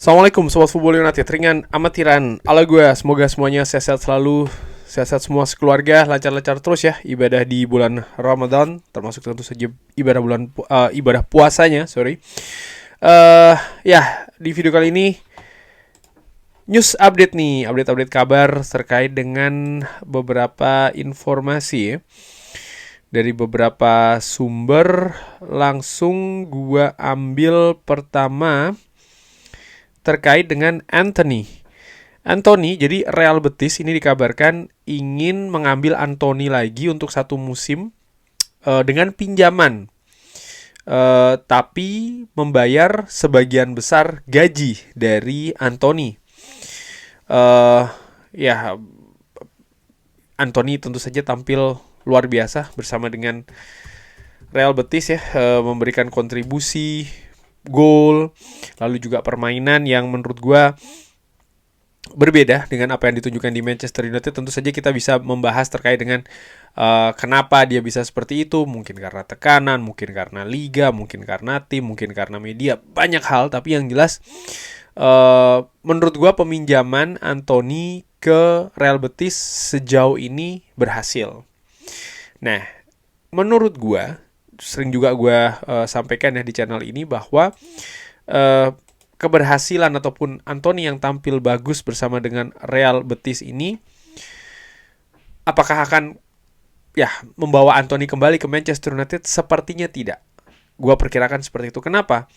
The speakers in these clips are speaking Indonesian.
Assalamualaikum Sobat Football United, ringan amatiran ala gue. Semoga semuanya sehat-sehat selalu, sehat-sehat semua sekeluarga, lancar-lancar terus ya ibadah di bulan Ramadan, termasuk tentu saja ibadah puasanya, sorry. Ya, di video kali ini news update nih, update kabar terkait dengan beberapa informasi ya. Dari beberapa sumber langsung gua ambil pertama terkait dengan Anthony, jadi Real Betis ini dikabarkan ingin mengambil Anthony lagi untuk satu musim dengan pinjaman, tapi membayar sebagian besar gaji dari Anthony. Ya, Anthony tentu saja tampil luar biasa bersama dengan Real Betis ya, memberikan kontribusi gol, lalu juga permainan yang menurut gue berbeda dengan apa yang ditunjukkan di Manchester United. Tentu saja kita bisa membahas terkait dengan kenapa dia bisa seperti itu. Mungkin karena tekanan, mungkin karena liga, mungkin karena tim, mungkin karena media. Banyak hal, tapi yang jelas menurut gue peminjaman Anthony ke Real Betis sejauh ini berhasil. Nah, menurut gue, sering juga gue sampaikan ya di channel ini bahwa keberhasilan ataupun Anthony yang tampil bagus bersama dengan Real Betis ini, apakah akan ya membawa Anthony kembali ke Manchester United? Sepertinya tidak. Gue perkirakan seperti itu. Kenapa?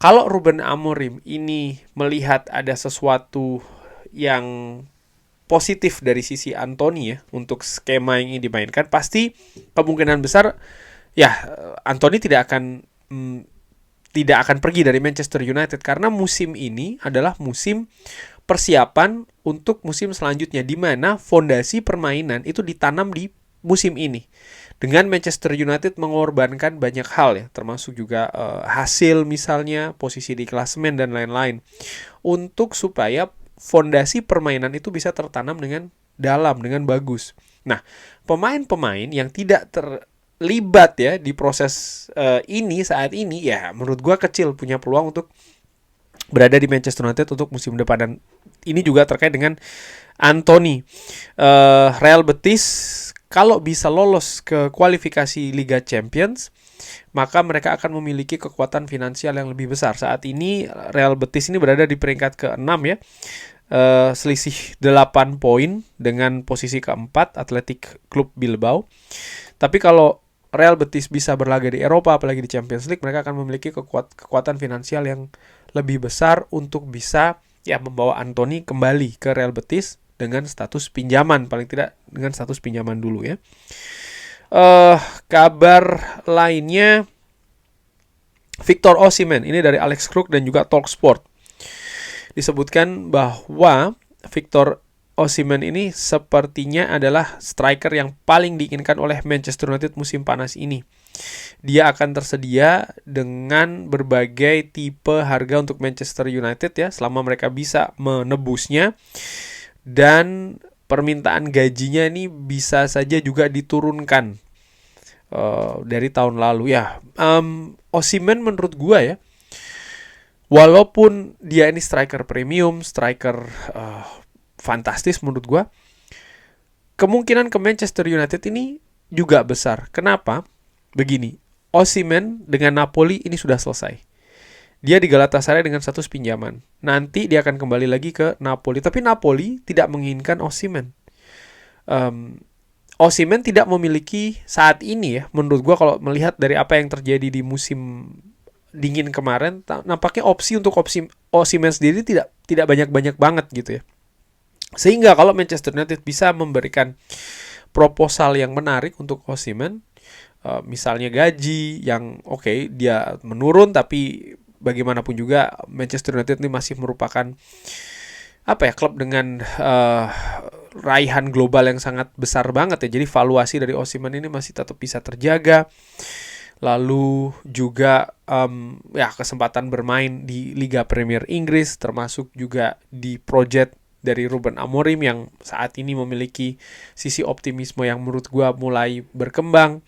Kalau Ruben Amorim ini melihat ada sesuatu yang positif dari sisi Anthony ya untuk skema yang ingin dimainkan, pasti kemungkinan besar ya Anthony tidak akan pergi dari Manchester United, karena musim ini adalah musim persiapan untuk musim selanjutnya, di mana fondasi permainan itu ditanam di musim ini. Dengan Manchester United mengorbankan banyak hal ya, termasuk juga hasil misalnya, posisi di klasemen dan lain-lain, untuk supaya fondasi permainan itu bisa tertanam dengan dalam, dengan bagus. Nah, pemain-pemain yang tidak terlibat ya di proses ini saat ini, ya menurut gue kecil punya peluang untuk berada di Manchester United untuk musim depan. Dan ini juga terkait dengan Anthony. Real Betis kalau bisa lolos ke kualifikasi Liga Champions, maka mereka akan memiliki kekuatan finansial yang lebih besar. Saat ini Real Betis ini berada di peringkat ke-6 ya. Selisih 8 poin dengan posisi keempat Athletic Club Bilbao. Tapi kalau Real Betis bisa berlaga di Eropa, apalagi di Champions League, mereka akan memiliki kekuatan finansial yang lebih besar untuk bisa ya membawa Anthony kembali ke Real Betis dengan status pinjaman, paling tidak dengan status pinjaman dulu ya. Kabar lainnya, Victor Osimhen ini dari Alex Kruk dan juga Talksport, disebutkan bahwa Victor Osimhen ini sepertinya adalah striker yang paling diinginkan oleh Manchester United musim panas ini. Dia akan tersedia dengan berbagai tipe harga untuk Manchester United ya, selama mereka bisa menebusnya. Dan permintaan gajinya ini bisa saja juga diturunkan dari tahun lalu ya. Osimhen menurut gua ya, walaupun dia ini striker premium, striker fantastis menurut gua, kemungkinan ke Manchester United ini juga besar. Kenapa? Begini, Osimhen dengan Napoli ini sudah selesai. Dia di Galatasaray dengan status pinjaman. Nanti dia akan kembali lagi ke Napoli. Tapi Napoli tidak menginginkan Osimhen. Osimhen tidak memiliki saat ini ya, menurut gue kalau melihat dari apa yang terjadi di musim dingin kemarin, nampaknya opsi untuk Osimhen sendiri tidak banyak-banyak banget gitu ya. Sehingga kalau Manchester United bisa memberikan proposal yang menarik untuk Osimhen, misalnya gaji yang oke, dia menurun, tapi bagaimanapun juga Manchester United ini masih merupakan klub dengan raihan global yang sangat besar banget ya. Jadi valuasi dari Osimhen ini masih tetap bisa terjaga. Lalu juga kesempatan bermain di Liga Premier Inggris, termasuk juga di project dari Ruben Amorim yang saat ini memiliki sisi optimisme yang menurut gue mulai berkembang.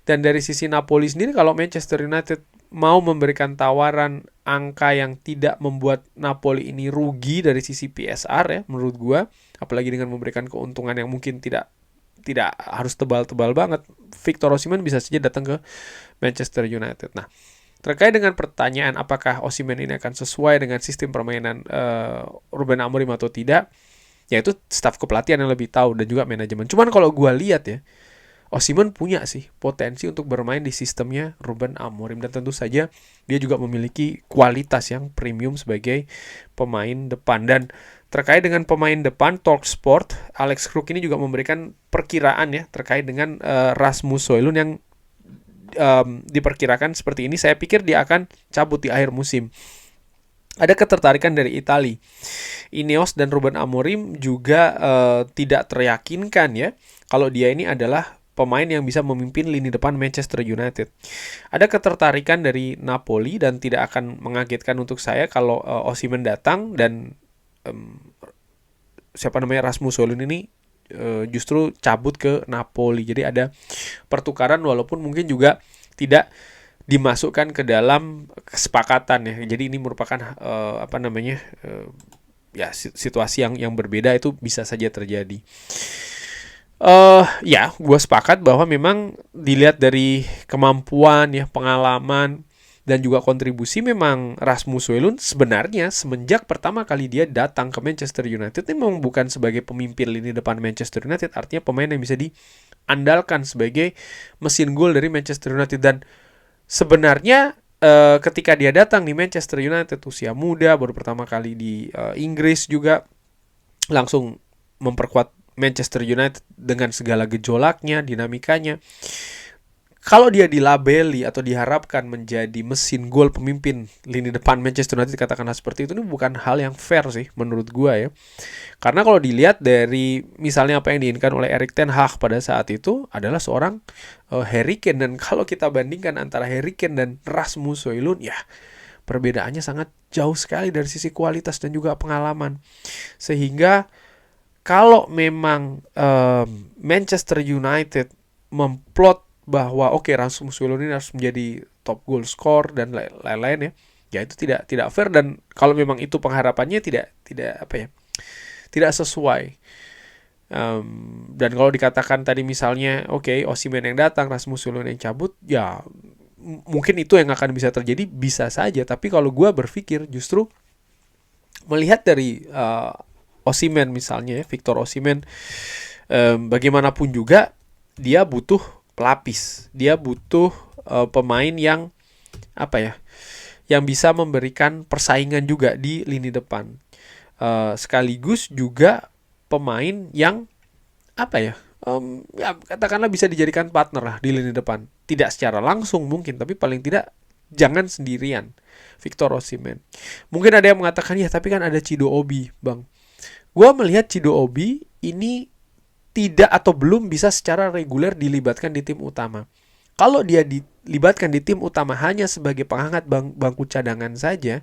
Dan dari sisi Napoli sendiri, kalau Manchester United mau memberikan tawaran angka yang tidak membuat Napoli ini rugi dari sisi PSR ya menurut gua, apalagi dengan memberikan keuntungan yang mungkin tidak harus tebal-tebal banget, Victor Osimhen bisa saja datang ke Manchester United. Nah, terkait dengan pertanyaan apakah Osimhen ini akan sesuai dengan sistem permainan Ruben Amorim atau tidak, ya itu staf kepelatihan yang lebih tahu dan juga manajemen. Cuman kalau gua lihat ya, Osimhen punya sih potensi untuk bermain di sistemnya Ruben Amorim, dan tentu saja dia juga memiliki kualitas yang premium sebagai pemain depan. Dan terkait dengan pemain depan, Talksport Alex Kruk ini juga memberikan perkiraan ya terkait dengan Rasmus Højlund yang diperkirakan seperti ini. Saya pikir dia akan cabut di akhir musim. Ada ketertarikan dari Italia. Ineos dan Ruben Amorim juga tidak teryakinkan ya kalau dia ini adalah pemain yang bisa memimpin lini depan Manchester United. Ada ketertarikan dari Napoli dan tidak akan mengagetkan untuk saya kalau Osimhen datang dan Rasmus Højlund ini justru cabut ke Napoli. Jadi ada pertukaran walaupun mungkin juga tidak dimasukkan ke dalam kesepakatan ya. Jadi ini merupakan situasi yang berbeda, itu bisa saja terjadi. Ya, gue sepakat bahwa memang dilihat dari kemampuan ya, pengalaman dan juga kontribusi, memang Rasmus Højlund sebenarnya semenjak pertama kali dia datang ke Manchester United ini memang bukan sebagai pemimpin lini depan Manchester United, artinya pemain yang bisa diandalkan sebagai mesin gol dari Manchester United. Dan sebenarnya ketika dia datang di Manchester United usia muda, baru pertama kali di Inggris juga, langsung memperkuat Manchester United dengan segala gejolaknya, dinamikanya. Kalau dia dilabeli atau diharapkan menjadi mesin gol pemimpin lini depan Manchester United, katakanlah seperti itu, ini bukan hal yang fair sih menurut gua ya. Karena kalau dilihat dari misalnya apa yang diinginkan oleh Erik ten Hag pada saat itu adalah seorang Harry Kane, dan kalau kita bandingkan antara Harry Kane dan Rasmus Højlund, ya perbedaannya sangat jauh sekali dari sisi kualitas dan juga pengalaman. Sehingga kalau memang Manchester United memplot bahwa Rasmus Højlund ini harus menjadi top goal scorer dan lain-lain ya itu tidak fair. Dan kalau memang itu pengharapannya tidak sesuai. Dan kalau dikatakan tadi misalnya Osimhen yang datang, Rasmus Højlund yang cabut, ya mungkin itu yang akan bisa terjadi, bisa saja. Tapi kalau gue berpikir justru melihat dari Osimhen misalnya ya, Victor Osimhen, bagaimanapun juga dia butuh pelapis, dia butuh pemain yang yang bisa memberikan persaingan juga di lini depan, sekaligus juga pemain yang katakanlah bisa dijadikan partner lah di lini depan, tidak secara langsung mungkin, tapi paling tidak jangan sendirian Victor Osimhen. Mungkin ada yang mengatakan ya tapi kan ada Chido Obi, Bang. Gua melihat Chido Obi ini tidak atau belum bisa secara reguler dilibatkan di tim utama. Kalau dia dilibatkan di tim utama hanya sebagai penghangat bangku cadangan saja,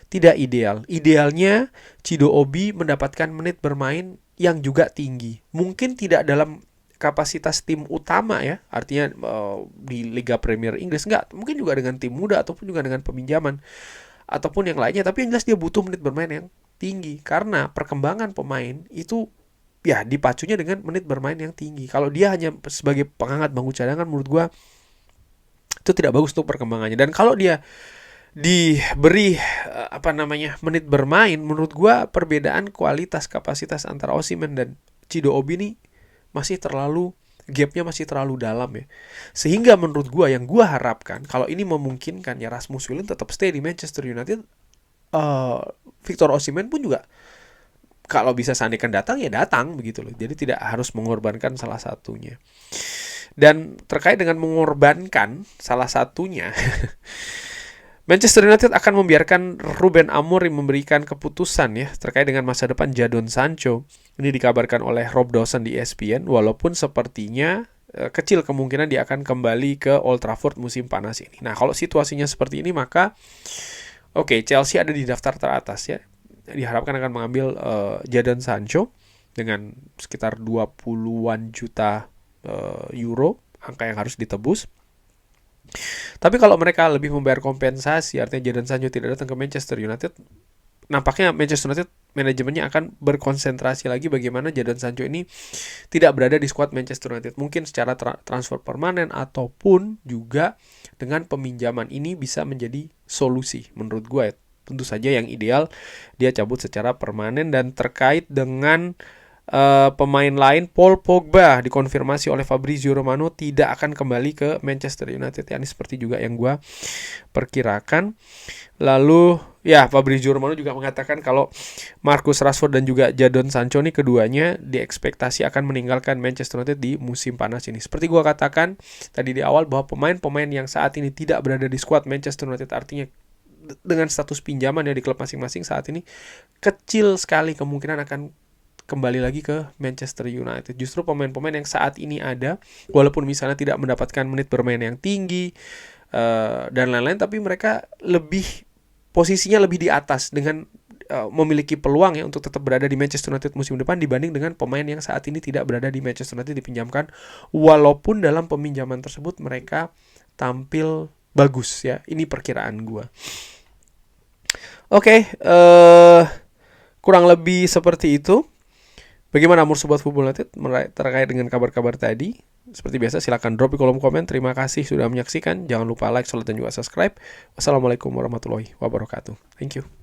tidak ideal. Idealnya Chido Obi mendapatkan menit bermain yang juga tinggi. Mungkin tidak dalam kapasitas tim utama ya, artinya di Liga Premier Inggris, enggak. Mungkin juga dengan tim muda ataupun juga dengan peminjaman ataupun yang lainnya. Tapi yang jelas dia butuh menit bermain yang tinggi, karena perkembangan pemain itu ya dipacunya dengan menit bermain yang tinggi. Kalau dia hanya sebagai penghangat bangku cadangan, menurut gue itu tidak bagus untuk perkembangannya. Dan kalau dia diberi menit bermain, menurut gue perbedaan kualitas kapasitas antara Osimhen dan Chido Obi ini gapnya masih terlalu dalam ya. Sehingga menurut gue, yang gue harapkan kalau ini memungkinkan ya Rasmus Højlund tetap stay di Manchester United, Victor Osimhen pun juga kalau bisa seandainya datang ya datang begitu loh. Jadi tidak harus mengorbankan salah satunya. Dan terkait dengan mengorbankan salah satunya, Manchester United akan membiarkan Ruben Amorim memberikan keputusan ya terkait dengan masa depan Jadon Sancho. Ini dikabarkan oleh Rob Dawson di ESPN, walaupun sepertinya kecil kemungkinan dia akan kembali ke Old Trafford musim panas ini. Nah, kalau situasinya seperti ini, maka Chelsea ada di daftar teratas ya. Diharapkan akan mengambil Jadon Sancho dengan sekitar 20-an juta euro, angka yang harus ditebus. Tapi kalau mereka lebih membayar kompensasi, artinya Jadon Sancho tidak datang ke Manchester United, nampaknya Manchester United manajemennya akan berkonsentrasi lagi bagaimana Jadon Sancho ini tidak berada di skuad Manchester United. Mungkin secara transfer permanen ataupun juga dengan peminjaman. Ini bisa menjadi solusi menurut gue. Tentu saja yang ideal dia cabut secara permanen. Dan terkait dengan pemain lain, Paul Pogba dikonfirmasi oleh Fabrizio Romano tidak akan kembali ke Manchester United. Ya, ini seperti juga yang gue perkirakan. Lalu ya, Fabrizio Romano juga mengatakan kalau Marcus Rashford dan juga Jadon Sancho nih keduanya diekspektasi akan meninggalkan Manchester United di musim panas ini. Seperti gue katakan tadi di awal bahwa pemain-pemain yang saat ini tidak berada di skuad Manchester United, artinya dengan status pinjaman ya di klub masing-masing saat ini, kecil sekali kemungkinan akan kembali lagi ke Manchester United. Justru pemain-pemain yang saat ini ada, walaupun misalnya tidak mendapatkan menit bermain yang tinggi dan lain-lain, tapi mereka posisinya lebih di atas dengan memiliki peluang ya untuk tetap berada di Manchester United musim depan dibanding dengan pemain yang saat ini tidak berada di Manchester United dipinjamkan, walaupun dalam peminjaman tersebut mereka tampil bagus ya. Ini perkiraan gue. Oke, kurang lebih seperti itu. Bagaimana menurut Sobat Football United terkait dengan kabar-kabar tadi? Seperti biasa silakan drop di kolom komen. Terima kasih sudah menyaksikan. Jangan lupa like, share, dan juga subscribe. Wassalamualaikum warahmatullahi wabarakatuh. Thank you.